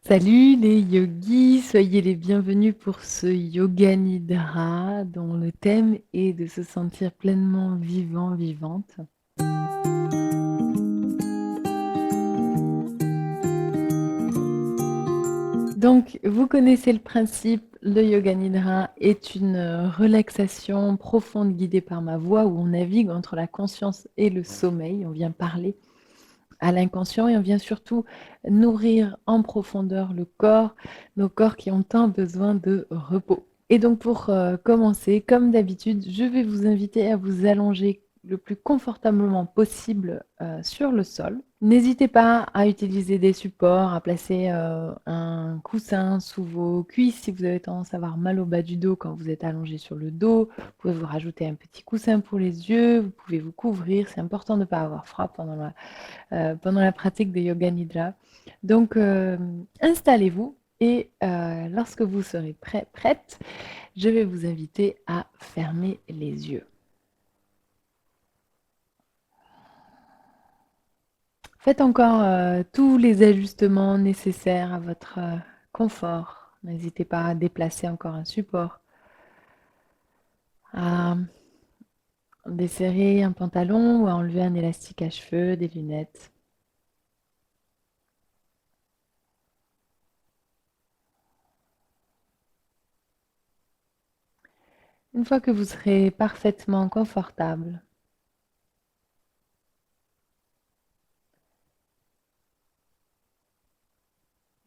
Salut les yogis, soyez les bienvenus pour ce Yoga Nidra dont le thème est de se sentir pleinement vivant, vivante. Donc, vous connaissez le principe, le Yoga Nidra est une relaxation profonde guidée par ma voix où on navigue entre la conscience et le sommeil. On vient parler à l'inconscient et on vient surtout nourrir en profondeur le corps, nos corps qui ont tant besoin de repos. Et donc pour commencer, comme d'habitude, je vais vous inviter à vous allonger le plus confortablement possible sur le sol. N'hésitez pas à utiliser des supports, à placer un coussin sous vos cuisses si vous avez tendance à avoir mal au bas du dos quand vous êtes allongé sur le dos. Vous pouvez vous rajouter un petit coussin pour les yeux, vous pouvez vous couvrir. C'est important de ne pas avoir froid pendant la pratique de Yoga Nidra. Donc, installez-vous et lorsque vous serez prête, je vais vous inviter à fermer les yeux. Faites encore tous les ajustements nécessaires à votre confort. N'hésitez pas à déplacer encore un support, à desserrer un pantalon ou à enlever un élastique à cheveux, des lunettes. Une fois que vous serez parfaitement confortable,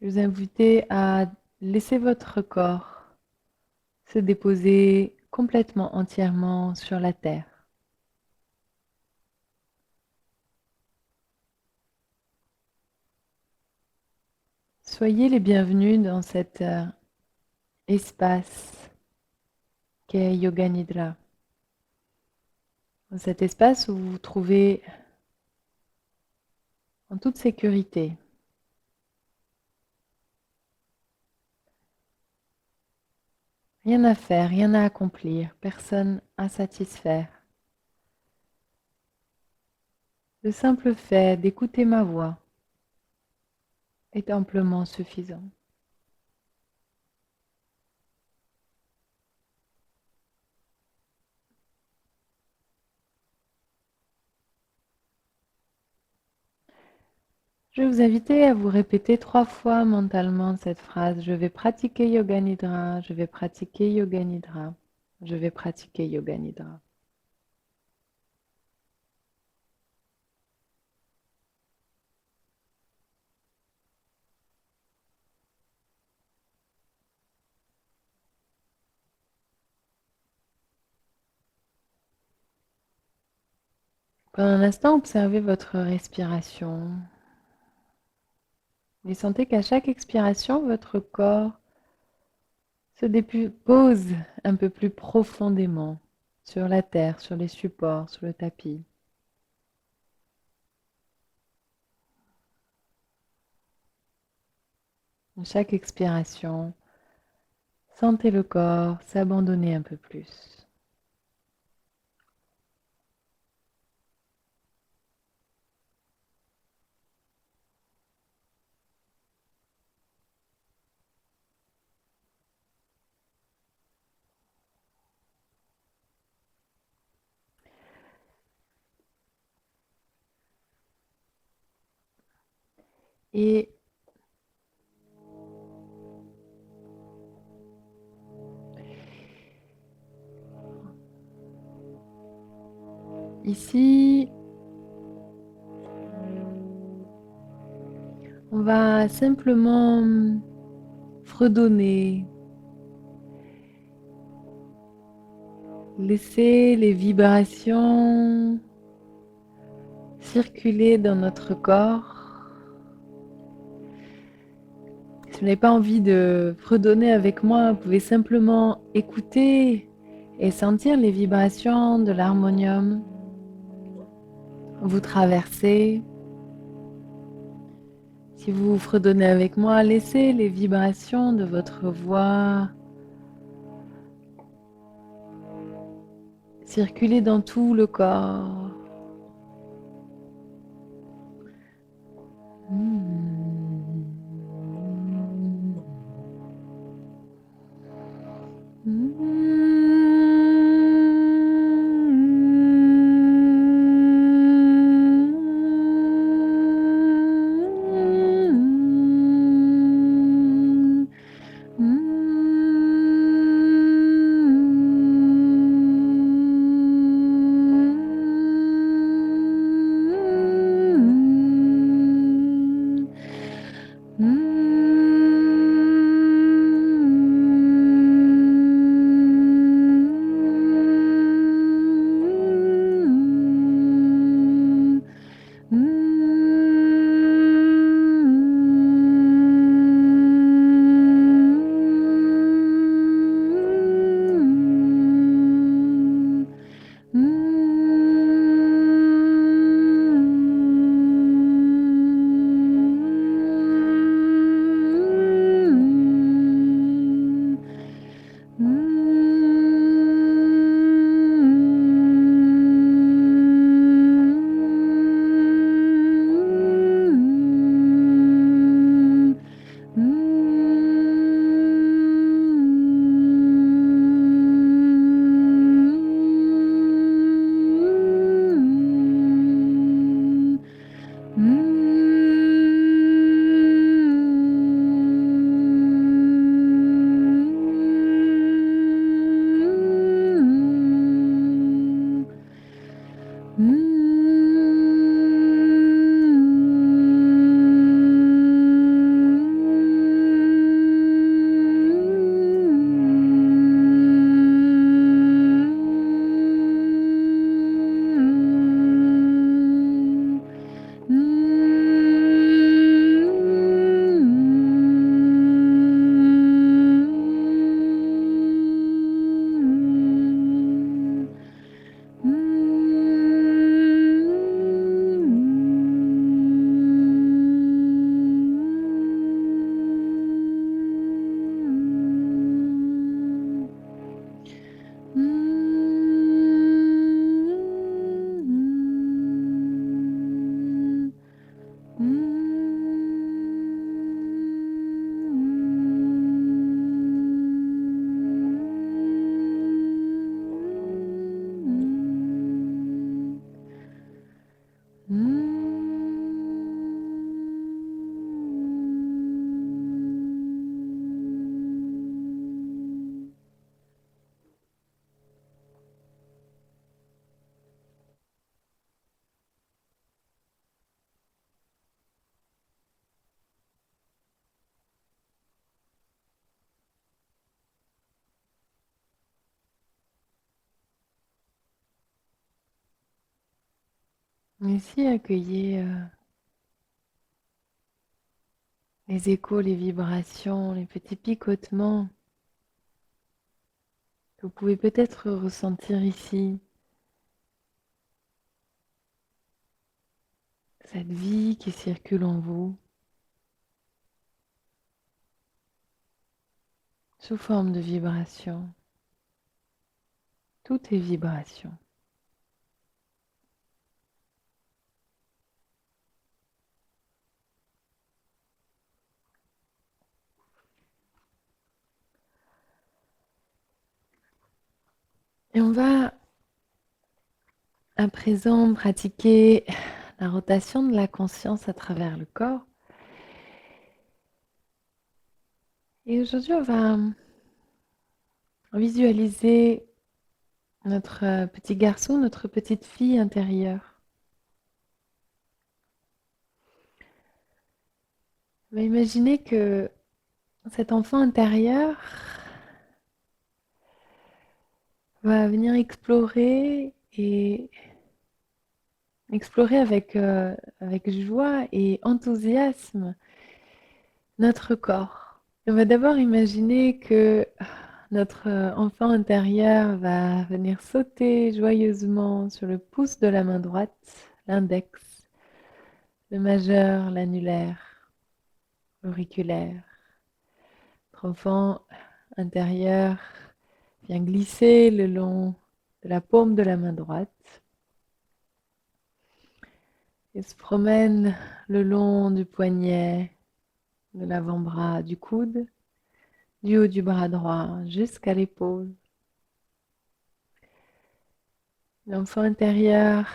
je vous invite à laisser votre corps se déposer complètement, entièrement sur la terre. Soyez les bienvenus dans cet espace qu'est Yoga Nidra. Dans cet espace où vous vous trouvez en toute sécurité. Rien à faire, rien à accomplir, personne à satisfaire. Le simple fait d'écouter ma voix est amplement suffisant. Je vais vous inviter à vous répéter 3 fois mentalement cette phrase. Je vais pratiquer Yoga Nidra, je vais pratiquer Yoga Nidra, je vais pratiquer Yoga Nidra. Pendant un instant, observez votre respiration. Et sentez qu'à chaque expiration, votre corps se dépose un peu plus profondément sur la terre, sur les supports, sur le tapis. À chaque expiration, sentez le corps s'abandonner un peu plus. Et ici, on va simplement fredonner, laisser les vibrations circuler dans notre corps. Si vous n'avez pas envie de fredonner avec moi, vous pouvez simplement écouter et sentir les vibrations de l'harmonium vous traverser. Si vous fredonnez avec moi, laissez les vibrations de votre voix circuler dans tout le corps. Ici, accueillez les échos, les vibrations, les petits picotements que vous pouvez peut-être ressentir ici. Cette vie qui circule en vous sous forme de vibration. Tout est vibration. Et on va à présent pratiquer la rotation de la conscience à travers le corps. Et aujourd'hui, on va visualiser notre petit garçon, notre petite fille intérieure. On va imaginer que cet enfant intérieur va venir explorer et explorer avec joie et enthousiasme notre corps. On va d'abord imaginer que notre enfant intérieur va venir sauter joyeusement sur le pouce de la main droite, l'index, le majeur, l'annulaire, l'auriculaire. Notre enfant intérieur vient glisser le long de la paume de la main droite et se promène le long du poignet, de l'avant-bras, du coude, du haut du bras droit jusqu'à l'épaule. L'enfant intérieur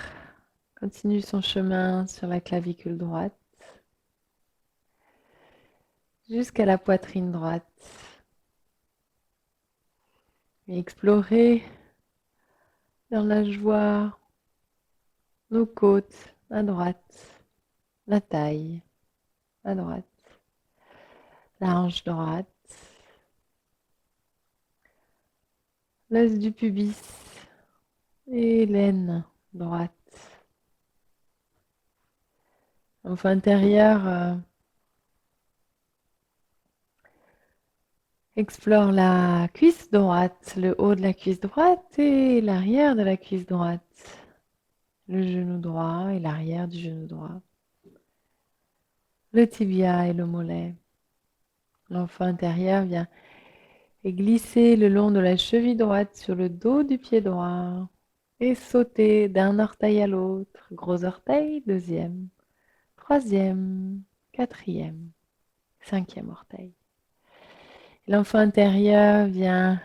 continue son chemin sur la clavicule droite jusqu'à la poitrine droite et explorer dans la joie nos côtes à droite, la taille à droite, la hanche droite, l'os du pubis et l'aine droite. L'enfant intérieur explore la cuisse droite, le haut de la cuisse droite et l'arrière de la cuisse droite, le genou droit et l'arrière du genou droit, le tibia et le mollet. L'enfant intérieur vient glisser le long de la cheville droite sur le dos du pied droit et sauter d'un orteil à l'autre, gros orteil, deuxième, troisième, quatrième, cinquième orteil. L'enfant intérieur vient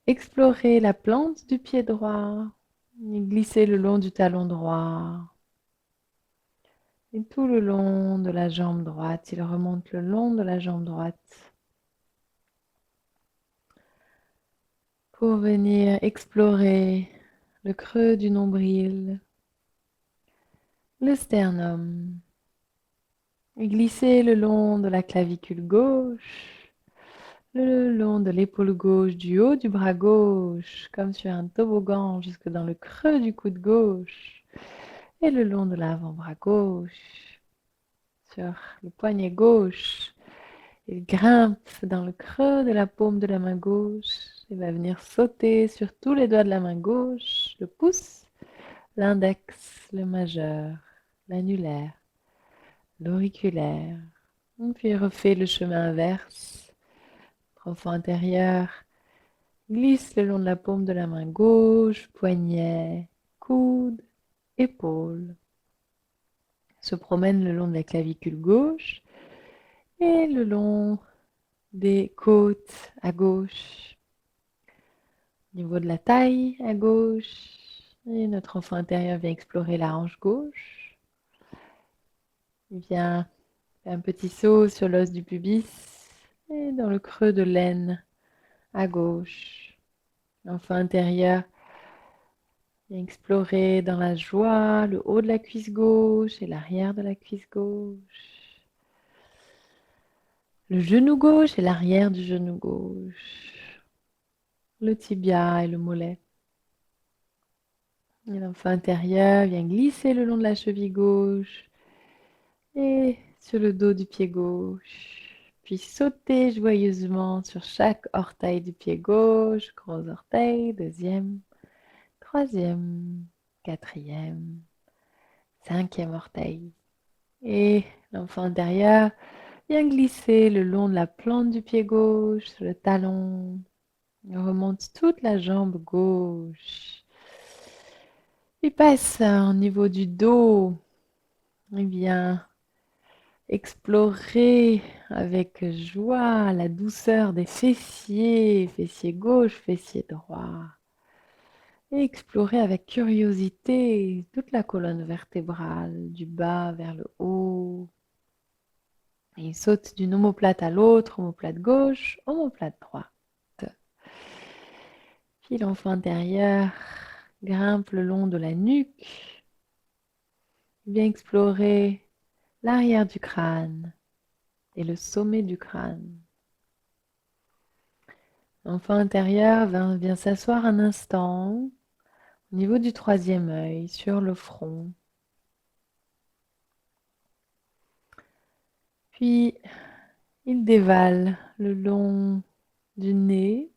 explorer la plante du pied droit, glisser le long du talon droit et tout le long de la jambe droite. Il remonte le long de la jambe droite pour venir explorer le creux du nombril, le sternum, et glisser le long de la clavicule gauche, le long de l'épaule gauche, du haut du bras gauche, comme sur un toboggan jusque dans le creux du coude gauche, et le long de l'avant-bras gauche, sur le poignet gauche. Il grimpe dans le creux de la paume de la main gauche et va venir sauter sur tous les doigts de la main gauche, le pouce, l'index, le majeur, l'annulaire, l'auriculaire. Puis il refait le chemin inverse. Notre enfant intérieur glisse le long de la paume de la main gauche, poignet, coude, épaule. Se promène le long de la clavicule gauche et le long des côtes à gauche. Au niveau de la taille à gauche. Et notre enfant intérieur vient explorer la hanche gauche. Il vient faire un petit saut sur l'os du pubis et dans le creux de l'aine à gauche. L'enfant intérieur vient explorer dans la joie le haut de la cuisse gauche et l'arrière de la cuisse gauche. Le genou gauche et l'arrière du genou gauche. Le tibia et le mollet. Et l'enfant intérieur vient glisser le long de la cheville gauche et sur le dos du pied gauche. Puis sauter joyeusement sur chaque orteil du pied gauche. Gros orteil, deuxième, troisième, quatrième, cinquième orteil. Et l'enfant intérieur vient glisser le long de la plante du pied gauche, sur le talon. On remonte toute la jambe gauche. Il passe au niveau du dos. Il vient explorer avec joie la douceur des fessiers, fessier gauche, fessier droit. Et explorer avec curiosité toute la colonne vertébrale, du bas vers le haut. Et il saute d'une omoplate à l'autre, omoplate gauche, omoplate droite. Puis l'enfant intérieur grimpe le long de la nuque. Il vient explorer l'arrière du crâne et le sommet du crâne. L'enfant intérieur vient s'asseoir un instant au niveau du troisième œil, sur le front. Puis, il dévale le long du nez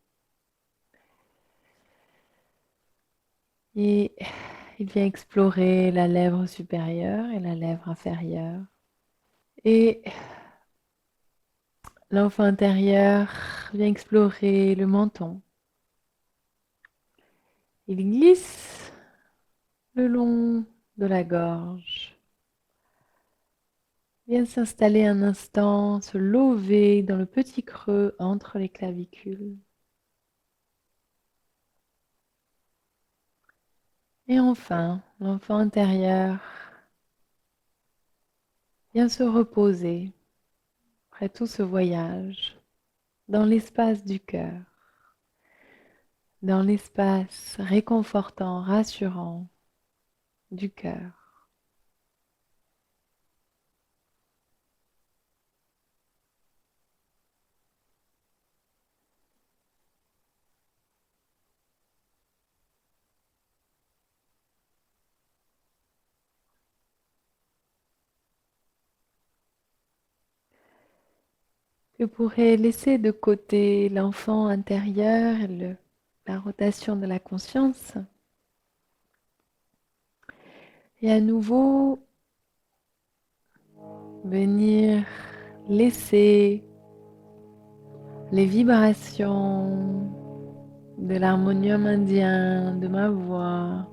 et il vient explorer la lèvre supérieure et la lèvre inférieure. Et l'enfant intérieur vient explorer le menton. Il glisse le long de la gorge. Vient s'installer un instant, se lever dans le petit creux entre les clavicules. Et enfin, l'enfant intérieur vient se reposer après tout ce voyage dans l'espace du cœur, dans l'espace réconfortant, rassurant du cœur. Je pourrais laisser de côté l'enfant intérieur et la rotation de la conscience et à nouveau venir laisser les vibrations de l'harmonium indien, de ma voix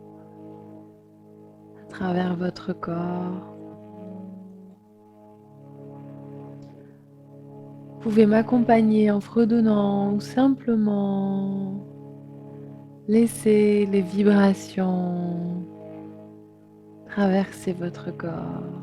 à travers votre corps. Vous pouvez m'accompagner en fredonnant ou simplement laisser les vibrations traverser votre corps.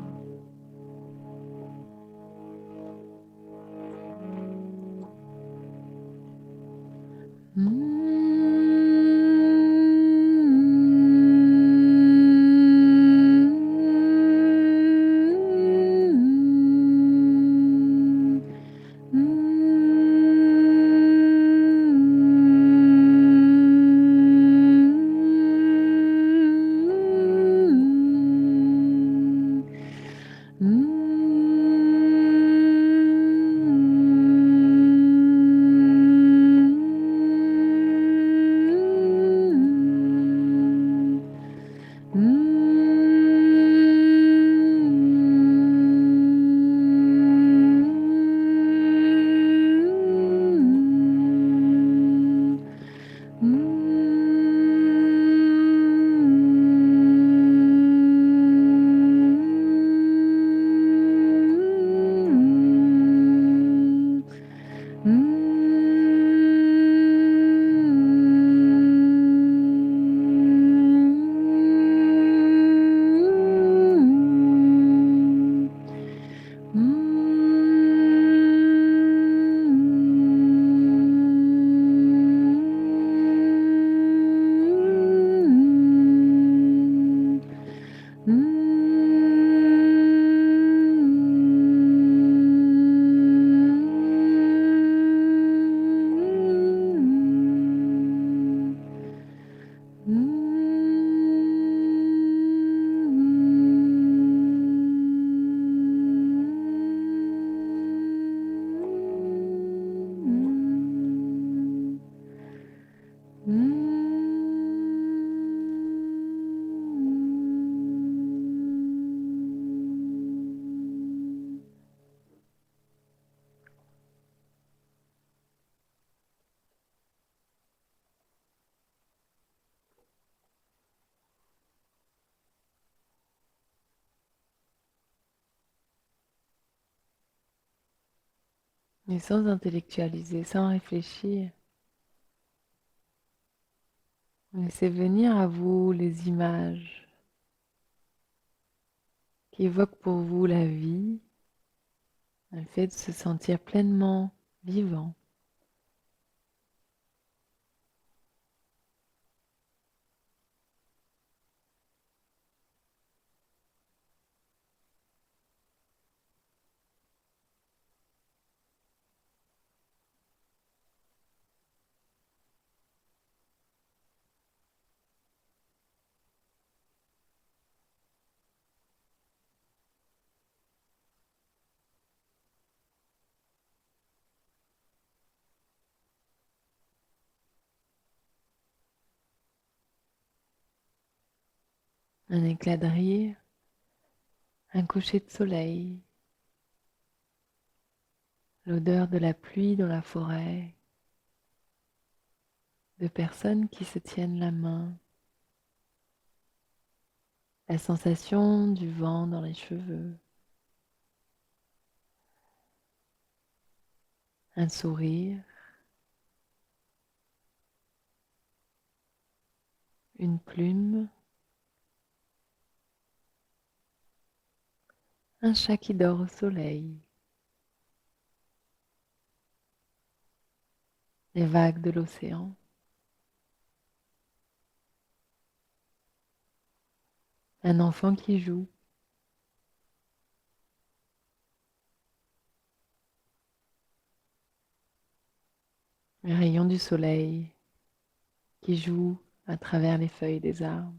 Et sans intellectualiser, sans réfléchir. Laissez venir à vous les images qui évoquent pour vous la vie, le fait de se sentir pleinement vivant. Un éclat de rire, un coucher de soleil, l'odeur de la pluie dans la forêt, de personnes qui se tiennent la main, la sensation du vent dans les cheveux, un sourire, une plume, un chat qui dort au soleil, les vagues de l'océan, un enfant qui joue, les rayons du soleil qui jouent à travers les feuilles des arbres.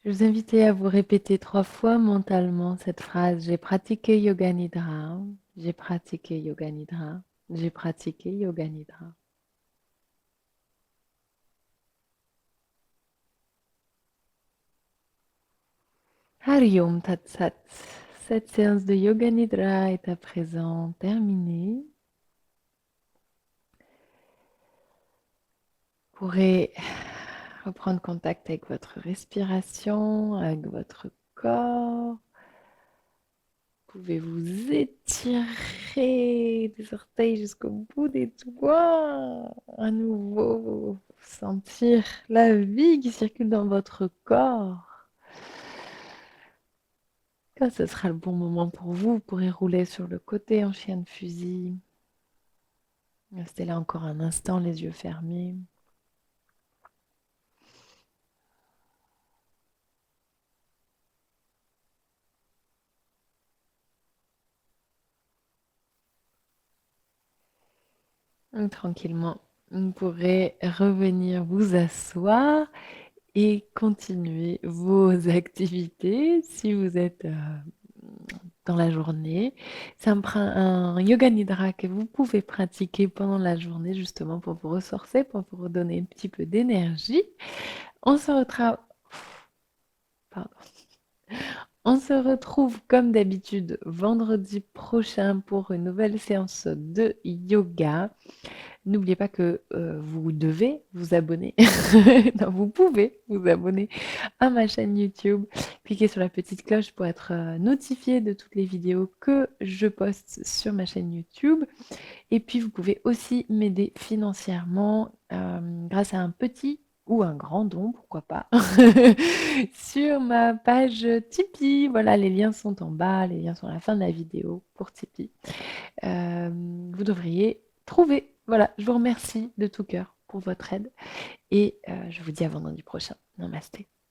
Je vous invite à vous répéter 3 fois mentalement cette phrase. J'ai pratiqué Yoga Nidra, j'ai pratiqué Yoga Nidra, j'ai pratiqué Yoga Nidra. Hari Om Tat Sat. Cette séance de Yoga Nidra est à présent terminée. Vous pourrez reprendre contact avec votre respiration, avec votre corps. Vous pouvez vous étirer des orteils jusqu'au bout des doigts. À nouveau, sentir la vie qui circule dans votre corps. Quand ce sera le bon moment pour vous, vous pourrez rouler sur le côté en chien de fusil. Restez là encore un instant, les yeux fermés. Tranquillement, vous pourrez revenir vous asseoir et continuer vos activités si vous êtes dans la journée. C'est un yoga nidra que vous pouvez pratiquer pendant la journée justement pour vous ressourcer, pour vous redonner un petit peu d'énergie. On se retrouve... Pardon. On se retrouve comme d'habitude vendredi prochain pour une nouvelle séance de yoga. N'oubliez pas que vous devez vous abonner. Non, vous pouvez vous abonner à ma chaîne YouTube. Cliquez sur la petite cloche pour être notifié de toutes les vidéos que je poste sur ma chaîne YouTube. Et puis, vous pouvez aussi m'aider financièrement grâce à un petit ou un grand don, pourquoi pas, sur ma page Tipeee. Voilà, les liens sont en bas, les liens sont à la fin de la vidéo pour Tipeee. Vous devriez trouver. Voilà, je vous remercie de tout cœur pour votre aide et je vous dis à vendredi prochain. Namasté.